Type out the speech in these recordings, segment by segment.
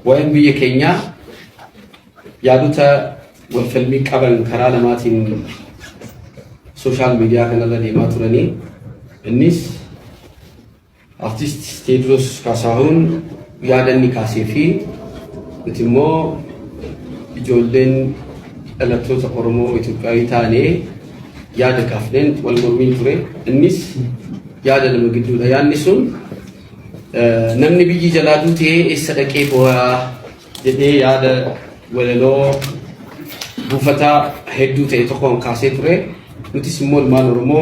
ወይም በየኬኛ ያሉተ ወልፈልሚ ቀበል ከራለማቲን ሶሻል ሚዲያ ከነለ የማቱረኒ እኒስ አርቲስት ቴድሮስ ካሳሁን ያደኒ ካሴፊ እንትሞ ጆልን ኤሌክትሮት ኦሮሞ ኢትዮጵያዊ ታኔ ያደ ካፍለን ወልሞርሚን ቱሬ እኒስ ያደ ለምግዱ ያንሱን ነምኒ ቢጂ ጀላዱት እሰደቄ ቦያ የዴ ያደ ወለሎ ቡፈታ ሄዱት የተቆን ካሴ ቱሬ ንቲስ ሞል ማን ኦሮሞ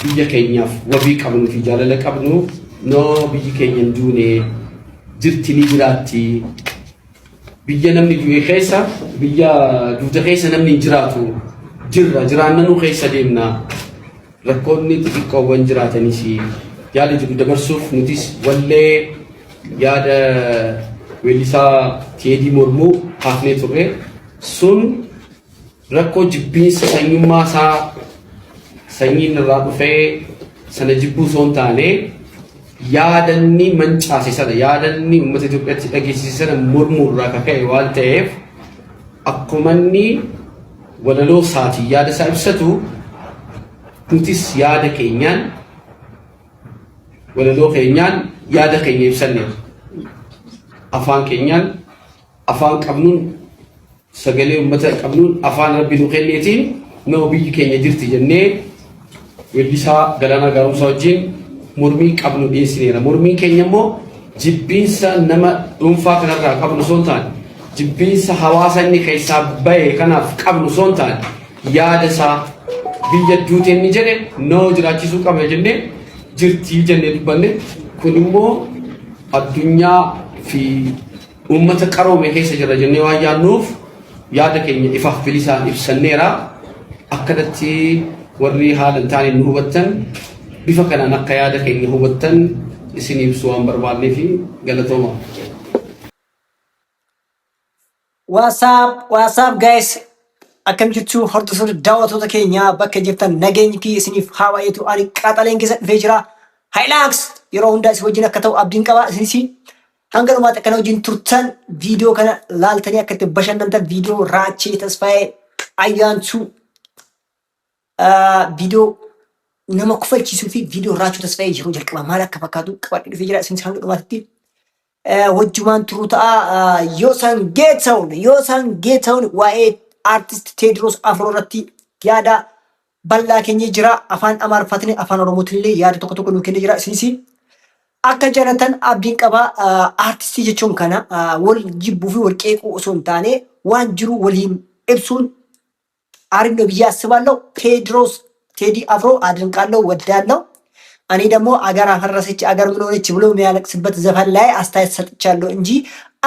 biyya keenyaaf wabii qabnu fi jaalala qabnu no biyyi keenya duune jirti ni jiraatti biyya namni du'e keessa biyya duuta keessa namni jiraatu jiraannanu keessa deemna rakkoonni xixiqqoowwan jiraatanis yaada jiru dabarsuuf nutis wallee yaada weellisaa Teedii Mormuu haafnee turre sun rakkoo jibbiinsa sanyummaa isaa sanyiin irraa dhufee sana jibbuu soon taane yaadanni mancaase sana yaadanni uummata Itoophiyaatti dhageessise sana mormuu irraa kaka'e waan ta'eef akkumanni walaloo isaatii yaada isaa ibsatu nutis yaada keenyaan walaloo keenyaan yaada keenya ibsanne afaan keenyaan afaan qabnuun sagalee uummata qabnuun afaan rabbi nu kenneetiin noo biyyi keenya jirti jennee weellisaa Galaanaa Gaaromsaa wajjin mormii qabnu dhiyeessineera. Mormiin keenya immoo jibbiinsa nama dhuunfaa kanarraa qabnu osoo hin taane jibbiinsa hawaasa inni keessaa bahe kanaaf qabnu osoo hin taane yaada isaa biyya duute inni jedhe noo jiraachisuu qabna jennee jirtii jennee dubbanne kun immoo addunyaa fi uummata qaroome keessa jira jennee waan yaadnuuf yaada keenya ifaaf bilisaan ibsanneera. akkanatti warri haalan taane nu hubattan bifa kanaan akka yaada keenya hubattan isin ibsu waan barbaadnee fi galatooma. WhatsApp guys akkam jirtu hordoftoota daawwattoota keenya bakka jirtan nageenyi fi isiniif hawaayetu ani qaxaleen keessa dhufee jira. Highlights yeroo hundaa isin wajjin akka ta'u abdiin qaba. Isinis hanga dhumaatti akkana wajjin turtan viidiyoo kana laaltanii akka itti bashannantan viidiyoo Raachee Tasfaayee Ayyaantuu video nama kufalchiisuu fi video Raachuu Tasfaayee yeroo jalqaba maal akka fakkaatu qabadhee dhufee jira. Isinis hanga dhumaatti wajjumaan turuu ta'a. Yoosan Geetahuun waa'ee artist Teediroos Afroo irratti yaada bal'aa keenya jira. Afaan Amaaraatiin afaan Oromootiin illee yaada tokko tokko nuu kennee jira. Isinis akka jaalatan abdiin qaba. Artistii jechuun kana wal jibbuu fi wal qeequu osoo hin taane waan jiru waliin ibsuun አሪፍ ነው ብዬ አስባለሁ። ቴዲ አፍሮ አድንቃለሁ፣ ወዳለሁ። እኔ ደግሞ አገር አፈረሰች አገር ምን ሆነች ብሎ የሚያለቅስበት ዘፈን ላይ አስተያየት ሰጥቻለሁ እንጂ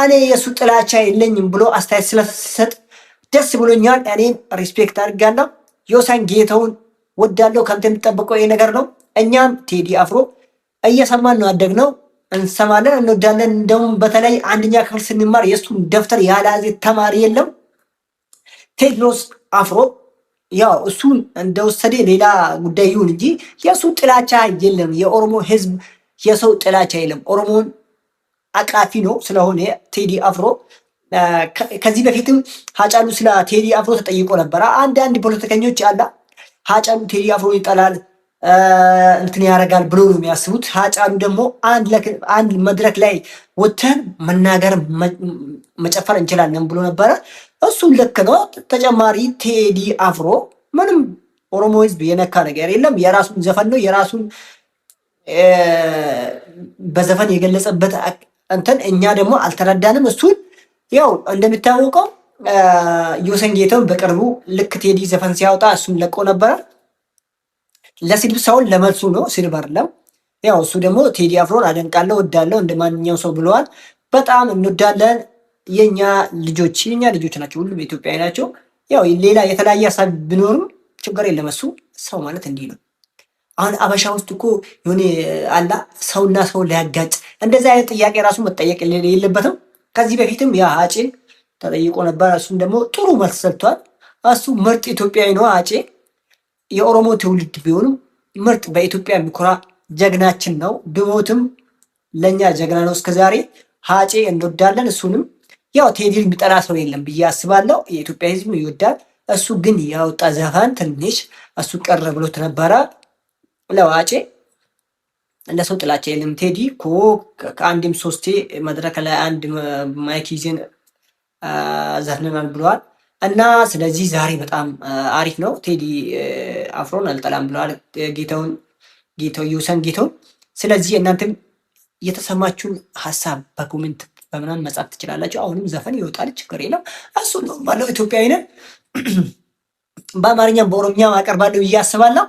እኔ የሱ ጥላቻ የለኝም ብሎ አስተያየት ስለሰጥ ደስ ብሎኛል። እኔም ሪስፔክት አድርጋለሁ። ዮሳን ጌታውን ወዳለሁ። ካንተ የሚጠበቀው ይሄ ነገር ነው። እኛም ቴዲ አፍሮ እየሰማን ነው ያደግነው፣ እንሰማለን፣ እንወዳለን። እንደውም በተለይ አንደኛ ክፍል ስንማር የሱን ደብተር ያላዘ ተማሪ የለም። ቴድሮስ አፍሮ ያው እሱን እንደወሰደ ሌላ ጉዳይ ይሁን እንጂ የሱ ጥላቻ የለም። የኦሮሞ ህዝብ የሰው ጥላቻ የለም። ኦሮሞን አቃፊ ነው። ስለሆነ ቴዲ አፍሮ ከዚህ በፊትም ሃጫሉ ስለ ቴዲ አፍሮ ተጠይቆ ነበር። አንድ ፖለቲከኞች አላ ሃጫሉ ቴዲ አፍሮ ይጠላል እንትን ያረጋል ብሎ ነው የሚያስቡት። ሃጫሉ ደግሞ አንድ መድረክ ላይ ወተን መናገር መጨፈር እንችላለን ብሎ ነበር። እሱ ልክ ነው። ተጨማሪ ቴዲ አፍሮ ምንም ኦሮሞ ህዝብ የነካ ነገር የለም። የራሱን ዘፈን ነው የራሱን በዘፈን የገለጸበት እንትን እኛ ደግሞ አልተረዳንም። እሱን ያው እንደሚታወቀው ዮሰን ጌታሁን በቅርቡ ልክ ቴዲ ዘፈን ሲያወጣ እሱን ለቆ ነበር። ለስድብ ሳይሆን ለመልሱ ነው፣ ስድብ አይደለም። ያው እሱ ደግሞ ቴዲ አፍሮን አደንቃለሁ፣ ወዳለሁ እንደማንኛው ሰው ብለዋል። በጣም እንወዳለን። የኛ ልጆች ናቸው፣ ሁሉም ኢትዮጵያዊ ናቸው። ያው ሌላ የተለያየ ሀሳብ ቢኖርም ችግር የለም። እሱ ሰው ማለት እንዲህ ነው። አሁን አበሻ ውስጥ እኮ የሆነ አላ ሰውና ሰው ሊያጋጭ እንደዚህ አይነት ጥያቄ ራሱ መጠየቅ የለበትም። ከዚህ በፊትም ያ አጬ ተጠይቆ ነበር። እሱም ደግሞ ጥሩ መልስ ሰጥቷል። እሱ ምርጥ ኢትዮጵያዊ ነው። አጬ የኦሮሞ ትውልድ ቢሆንም ምርጥ በኢትዮጵያ የሚኮራ ጀግናችን ነው። ቢሞትም ለኛ ጀግና ነው። እስከዛሬ ሀጬ እንወዳለን። እሱንም ያው ቴዲን የሚጠላ ሰው የለም ብዬ አስባለሁ። የኢትዮጵያ ህዝብ ይወዳል። እሱ ግን ያወጣ ዘፈን ትንሽ እሱ ቀረ ብሎት ነበረ። ለዋጬ ለሰው ጥላቻ የለም። ቴዲ እኮ ከአንድም ሶስቴ መድረክ ላይ አንድ ማይክ ይዘን ዘፍነናል ብለዋል። እና ስለዚህ ዛሬ በጣም አሪፍ ነው። ቴዲ አፍሮን አልጠላም ብለዋል። ጌታው ዮሰን ጌታው። ስለዚህ እናንተም የተሰማችሁን ሀሳብ በኮሜንት በምናምን መጻፍ ትችላላችሁ። አሁንም ዘፈን ይወጣል፣ ችግር የለም። እሱ ነው ባለው ኢትዮጵያዊ ነን። በአማርኛም በኦሮምኛም አቀርባለሁ ብዬ አስባለሁ።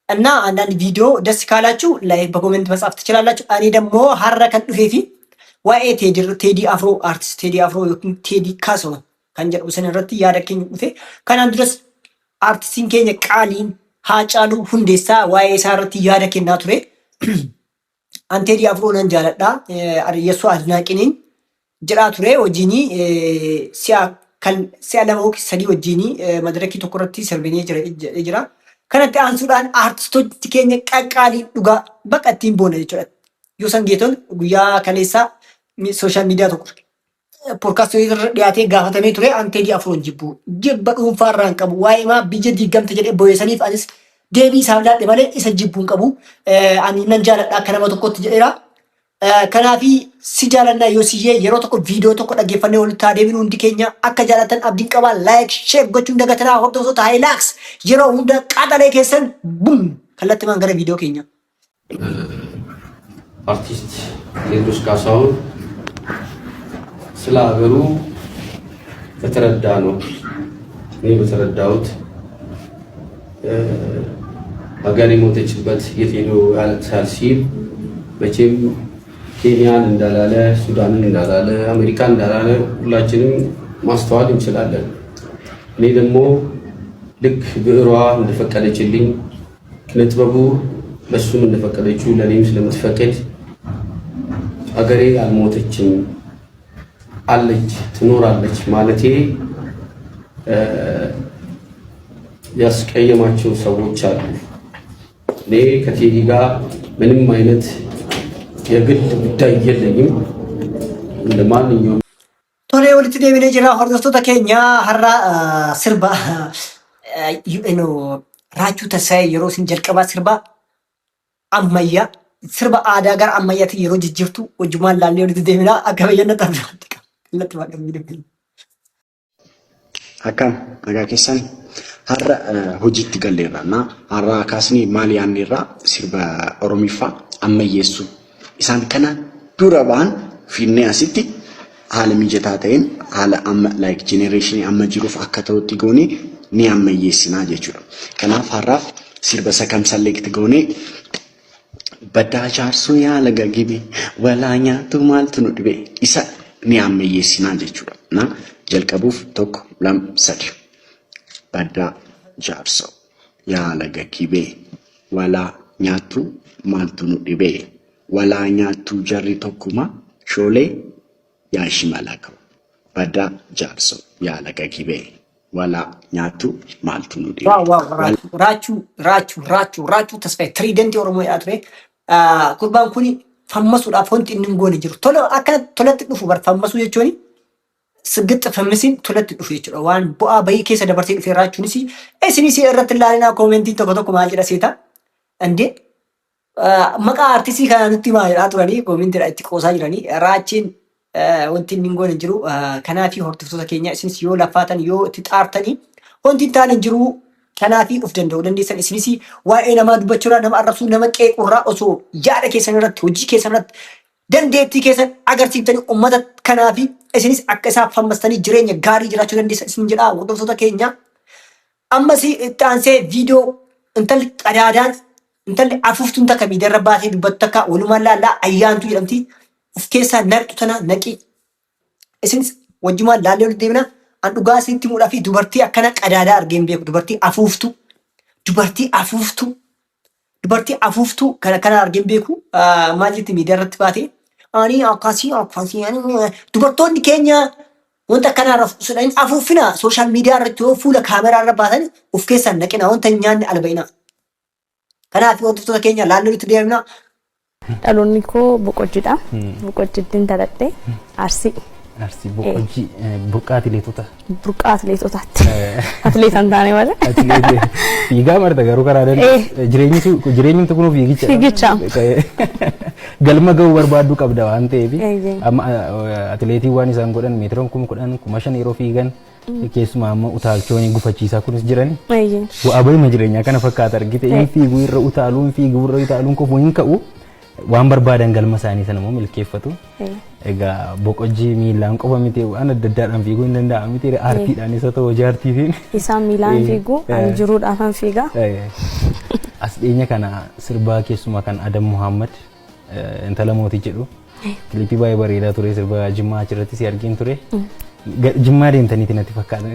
እና አንዳንድ ቪዲዮ ደስ ካላችሁ ላይ በኮሜንት መጻፍ ትችላላችሁ። እኔ ደግሞ ሀረከን ዱፌፊ ዋኤ ቴዲ አፍሮ አርቲስት ቴዲ አፍሮ ቴዲ ካሶ kan jedhu isin irratti yaada keenya dhufe kanaan duras artistiin keenya qaaliin Haacaaluu Hundeessaa waa'ee isaa irratti yaada kennaa ture. An Teedii Afroo nan jaaladha. Yeessoo adnaaqiniin jedhaa ture wajjinii si'a lama yookiin sadii wajjinii madarakii tokko irratti sirbinee jira. Kanatti aansuudhaan artistooti keenya qaqqaalii dhugaa bakka ittiin boona jechuudha. Yoosan Geetoon guyyaa kaleessaa sooshaal miidiyaa tokko ፖድካስት dhiyaatee gaafatamee ture. An Teedii Afroon jibba dhuunfaarraa hin qabu. Waa'ee maa biyya diigamte jedhee booyesaniif anis deebii isaan laadhe malee isa jibbuu hin qabu. Ani nan jaaladha akka nama tokkotti jedheera. Kanaafi si jaalannaa yoo siyyee yeroo tokko viidiyoo tokko dhaggeeffannee walitti deebinu hundi keenya akka jaalatan abdiin qabaa. Laayik sheer gochuun dagatanaa hordoftoota Haayilaaks yeroo hunda qaxalee keessan bum kallattimaan gara viidiyoo keenya. አርቲስት ቴዎድሮስ ካሳሁን ስለ ሀገሩ በተረዳ ነው። እኔ በተረዳሁት ሀገር የሞተችበት የት ሄዶ ያለቅሳል ሲል መቼም ኬንያን እንዳላለ፣ ሱዳንን እንዳላለ፣ አሜሪካን እንዳላለ ሁላችንም ማስተዋል እንችላለን። እኔ ደግሞ ልክ ብዕሯ እንደፈቀደችልኝ ኪነጥበቡ ለሱም እንደፈቀደችው ለኔም ስለምትፈቅድ ሀገሬ አልሞተችም አለች ትኖራለች ማለቴ ያስቀየማቸው ሰዎች አሉ። እኔ ከቴዲ ጋር ምንም አይነት የግል ጉዳይ የለኝም። እንደማንኛውም ቶሌ ወልት ደብነ ጅራ ሆርዶስቶታ ኬኛ ሀራ ስርባ ዩኤኖ ራቹ ተሳይ የሮ ሲንጀልቀባ ስርባ አማያ ስርባ አዳ ጋር አማያት የሮ ጅጅርቱ ወጅማን ላለ ወልት ደብና አከበየነ ተብላልከ ለጥ ባቀም ይደብኝ አካም አጋከሰን ሀራ ሆጂት ገለራና ሀራ ካስኒ ማሊያኒራ ሲርባ ኦሮሚፋ አመየሱ ኢሳን ከና ዱራባን ፊኔ አሲቲ ሀለ ሚጀታተን ሀለ አመ ላይክ ጄኔሬሽን አመ ጅሩፍ አከተውት ጎኒ ኒ አመየስና ጀቹ ከና ፋራፍ ሲርባ ሰከም ሰሌክት ጎኒ በዳጃርሱ ያለገጊቢ ወላኛ ቱማልቱ ኑድቤ ኢሳ ኒ አመየስና ጀቹ እና ጀልቀቡፍ ቶክ ለም ሰድ በዳጃርሱ ያለገጊቢ ወላኛቱ ማልቱ ኑድቤ ወላኛቱ ጀሪ ቶኩማ ሾሌ ያሽመላከው በዳጃርሱ ያለገጊቢ ወላኛቱ ማልቱ ኑድቤ ራቹ ተስፋዬ ትሪደንት ኦሮሞ ያትሬ ኩርባን ኩኒ ፈመሱዳፍ ሆንቲ እንንጎን ጅሩ ቶሎ አከነ ቶለት ዱፉ በር ፈመሱ የቾኒ ስግጥ ፈምሲን ቶለት ዱፉ የቾ ዋን ቦአ በይኬሰ ደበርቴ ዱፌ ራቹኒ ሲ ኤስኒሲ እረትላልና ኮሜንቲ ተኮተኮ ማልጀዳ ሴታ እንዴ መቃ አርቲስቲ ካንቲ ማይራ ቱራኒ ኮሜንቲ ራቲ ቆሳ ጅራኒ ራቺን ወንቲ እንንጎን ጅሩ ከናፊ ሆርቶሶ ኬኛ ኤስኒሲ ዮ ለፋተን ዮ ትጣርተኒ ሆንቲ ታን ጅሩ ከናፊ ኡፍ ደንደው ደንዲሰን ኤስኒሲ ዋኤ ነማ ዱበቹራ ነማ አረሱ ነመቀ ቁራ ኦሶ ያደ ከሰነረት ወጂ ከሰነረት ደንዴቲ ከሰን አገርቲተኒ ኡመተ ከናፊ ኤስኒስ አከሳ ፈመስተኒ ጅሬኛ ጋሪ ጅራቹ ደንዲሰን ሲንጀዳ ወዶሶ ተከኛ አመሲ ታንሴ ቪዲዮ እንተል ቀዳዳን እንተል አፉፍቱን ተከሚ ደረባቴ ዱበተካ ወሉማላላ አያንቱ ይምቲ ኡፍ ከሳ ነርጡተና ነቂ ኤስኒስ ወጅማ ላለው ደብና አንዱ ጋሲቲ ሙዳፊ ዱበርቲ አከና ቀዳዳ አርገን ቤኩ ዱበርቲ አፉፍቱ ከና አርገን ቤኩ ማጂት ሚደረት ባቴ አኒ አካሲ አኒ ዱበርቶን ኬኛ ወንተ ከና ረፍ ስለኝ አፉፍና ሶሻል ሚዲያ ረቶ ፉለ ካሜራ ረባተን ኡፍ ከሰን ነቂና ወንተኛን አልበይና ከና ወጥቶ ኬኛ ላለው ትዲያና Dhaloonni koo boqojjiidha. Boqojjiitiin dhaladhe Arsii. Arsi boqojjii burqaa atileetota. Burqaa atileetotaatti. Atileetan taane malee. Atileetii fiigaa marta garuu karaa jireenyi kun fiigicha. Fiigicha. Galma ga'uu barbaaddu qabda waan ta'eef amma atileetii waan isaan godhan meetiroon 10,000 yeroo fiigan keessumaa amma utaalchoonni gufachiisaa kunis jiran. Bu'aa bahii jireenyaa kana fakkaata argite inni fiiguu irra utaaluun fiiguu irra utaaluun kofuu hin ka'u. Waan barbaadan galma isaanii sana immoo milkeeffatu. Egaa boqojjii miilaan qofa miti waan adda addaadhaan fiiguu hin danda'amu miti aartiidhaan isa ta'u jaartiitiin. Isaan miilaan fiiguu ani jiruudhaafan fiigaa. As dhiyeenya kana sirbaa keessumaa kan Adam Muhammad intala mootii jedhu kilipii baay'ee bareedaa ture sirba Jimmaa achirratti si argin ture. Jimmaa deemtaniiti natti fakkaata.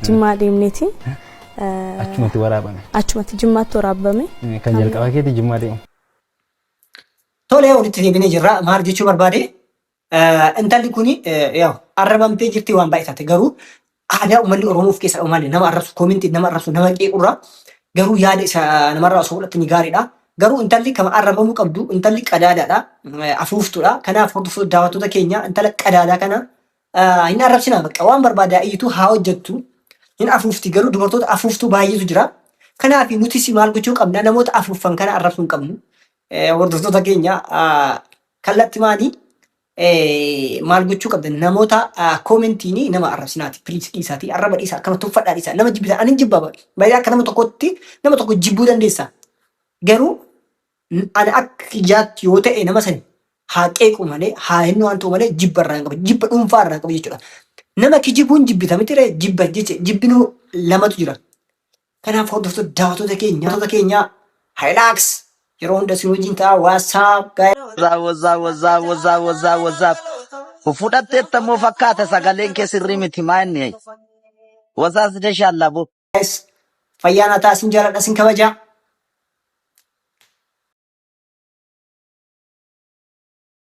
Jimmaa deemneeti. Achumatti waraabame. Achumatti Jimmaatti waraabame. Kan jalqabaa keeti Jimmaa deemu. Tole walitti deebinee jirra. Maal jechuu barbaade? Intalli kuni arrabamtee jirti waan baay'atate garuu aadaa uummanni Oromoof keessa uumalle nama arrabsu koomintii nama arrabsu nama qeequrra garuu yaada isa namarraa osoo fudhatti ni gaariidha. Garuu intalli kama arrabamuu qabdu intalli qadaadaadha. Afuuftuudha. Kanaaf hordoftoota daawwattoota keenya intala qadaadaa kana hin arrabsinaa bakka waan barbaadaa iyyituu haa hojjettu. Hin afuufti garuu dubartoota afuuftuu baay'eetu jira. Kanaaf nutis maal gochuu qabna namoota afuuffan kana arrabsuu hin qabnu. Hordoftoota keenya kallattii maanii maal gochuu qabda namoota koomentii nama arrabsinaati piliis dhiisaati arraba dhiisaa akkama tuffadhaa dhiisaa nama jibbisa ani jibba baay'ee akka nama tokkotti nama tokko jibbuu dandeessa garuu ani akka ijaatti yoo ta'e nama sani haa qeequ malee haa hinnu waan ta'u malee jibba irraa hin qabu jibba dhuunfaa irraa qabu jechuudha nama kijibuun jibbita miti jibba jecha jibbinuu lamatu jira kanaaf hordoftoota daawwattoota keenya haayilaaks yeroo hunda si wajjin ta'a waasaap wazaap fudhatteettamoo fakkaata sagaleen kee sirrii miti maanni wazaas deshaallabo fayyaana ta'a sin jaaladha sin kabaja